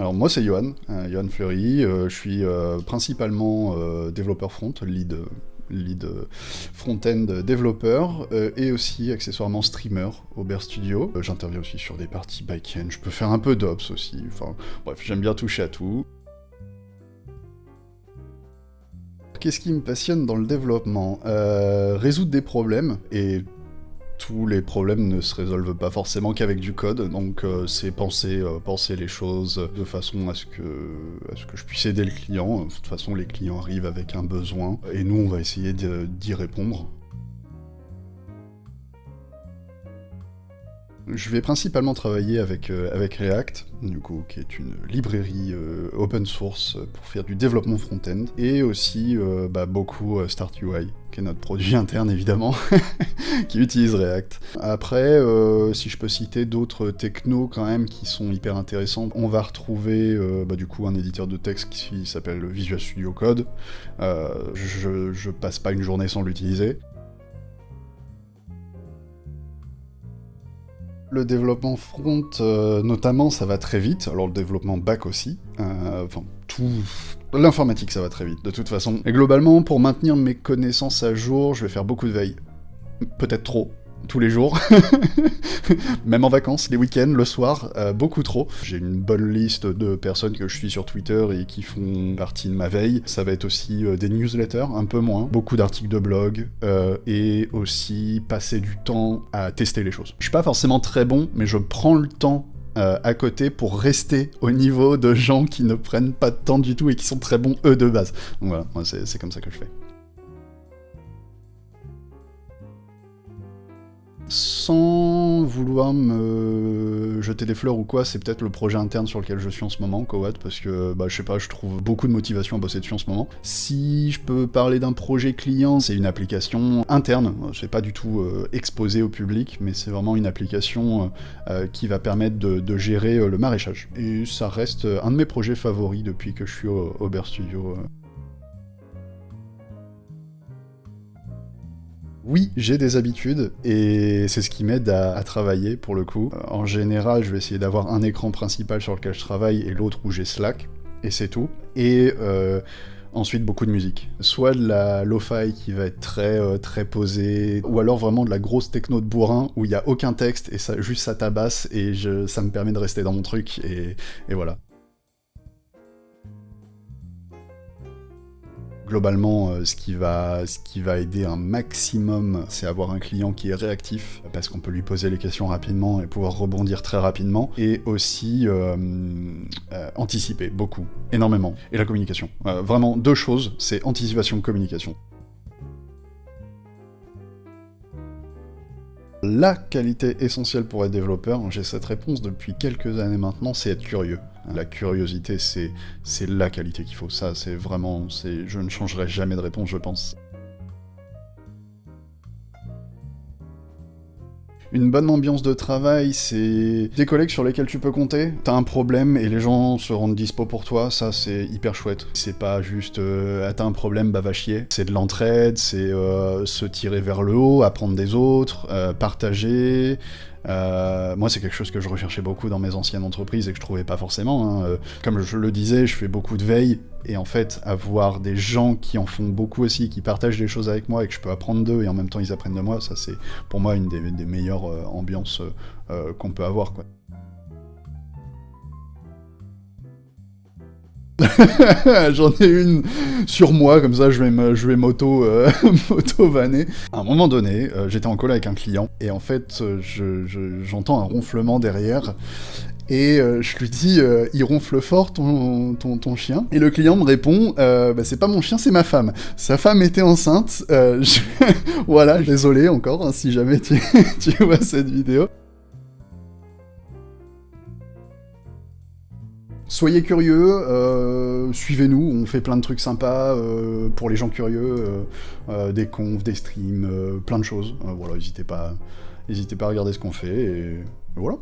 Alors moi c'est Johan Fleury, je suis principalement développeur front, lead front-end développeur, et aussi accessoirement streamer au Bear Studio. J'interviens aussi sur des parties back-end, je peux faire un peu d'ops aussi, enfin bref, j'aime bien toucher à tout. Qu'est-ce qui me passionne dans le développement? Résoudre des problèmes, et tous les problèmes ne se résolvent pas forcément qu'avec du code, donc c'est penser les choses de façon à ce que je puisse aider le client. De toute façon, les clients arrivent avec un besoin, et nous, on va essayer d'y répondre. Je vais principalement travailler avec React, du coup, qui est une librairie open source pour faire du développement front-end, et aussi beaucoup Start UI, qui est notre produit interne évidemment, qui utilise React. Après, si je peux citer d'autres technos quand même qui sont hyper intéressants, on va retrouver du coup un éditeur de texte qui s'appelle Visual Studio Code. Je passe pas une journée sans l'utiliser. Le développement front, notamment, ça va très vite. Alors le développement back aussi. Tout... L'informatique, ça va très vite, de toute façon. Et globalement, pour maintenir mes connaissances à jour, je vais faire beaucoup de veille. Peut-être trop. Tous les jours. Même en vacances, les week-ends, le soir, beaucoup trop. J'ai une bonne liste de personnes que je suis sur Twitter et qui font partie de ma veille. Ça va être aussi des newsletters, un peu moins. Beaucoup d'articles de blog, et aussi passer du temps à tester les choses. Je suis pas forcément très bon, mais je prends le temps à côté pour rester au niveau de gens qui ne prennent pas de temps du tout et qui sont très bons eux de base. Donc voilà, moi c'est comme ça que je fais. Sans vouloir me jeter des fleurs ou quoi, c'est peut-être le projet interne sur lequel je suis en ce moment, Cowatt, parce que, je sais pas, je trouve beaucoup de motivation à bosser dessus en ce moment. Si je peux parler d'un projet client, c'est une application interne, c'est pas du tout exposé au public, mais c'est vraiment une application qui va permettre de gérer le maraîchage. Et ça reste un de mes projets favoris depuis que je suis au Bear Studio. Oui, j'ai des habitudes, et c'est ce qui m'aide à travailler, pour le coup. En général, je vais essayer d'avoir un écran principal sur lequel je travaille, et l'autre où j'ai Slack, et c'est tout. Et ensuite, beaucoup de musique. Soit de la lo-fi qui va être très posée, ou alors vraiment de la grosse techno de bourrin, où il n'y a aucun texte, et ça, juste ça tabasse, et ça me permet de rester dans mon truc, et voilà. Globalement, ce qui va aider un maximum, c'est avoir un client qui est réactif, parce qu'on peut lui poser les questions rapidement et pouvoir rebondir très rapidement, et aussi anticiper beaucoup, énormément. Et la communication. Vraiment, deux choses, c'est anticipation, communication. La qualité essentielle pour être développeur, j'ai cette réponse depuis quelques années maintenant, c'est être curieux. La curiosité, c'est la qualité qu'il faut. Ça, c'est vraiment... Je ne changerai jamais de réponse, je pense. Une bonne ambiance de travail, c'est des collègues sur lesquels tu peux compter. T'as un problème et les gens se rendent dispo pour toi, ça c'est hyper chouette. C'est pas juste t'as un problème, bah va chier. C'est de l'entraide, c'est se tirer vers le haut, apprendre des autres, partager. Moi c'est quelque chose que je recherchais beaucoup dans mes anciennes entreprises et que je trouvais pas forcément. Comme je le disais, je fais beaucoup de veille, et en fait, avoir des gens qui en font beaucoup aussi, qui partagent des choses avec moi et que je peux apprendre d'eux et en même temps ils apprennent de moi, ça c'est pour moi une des meilleures ambiances qu'on peut avoir, quoi. J'en ai une sur moi, comme ça je vais m'auto-vanner. À un moment donné, j'étais en call avec un client, et en fait, j'entends un ronflement derrière, et je lui dis il ronfle fort ton chien, et le client me répond c'est pas mon chien, c'est ma femme. Sa femme était enceinte. Voilà, désolé encore, hein, si jamais tu vois cette vidéo. Soyez curieux, suivez-nous, on fait plein de trucs sympas pour les gens curieux, des confs, des streams, plein de choses. Voilà, n'hésitez pas à regarder ce qu'on fait, et voilà.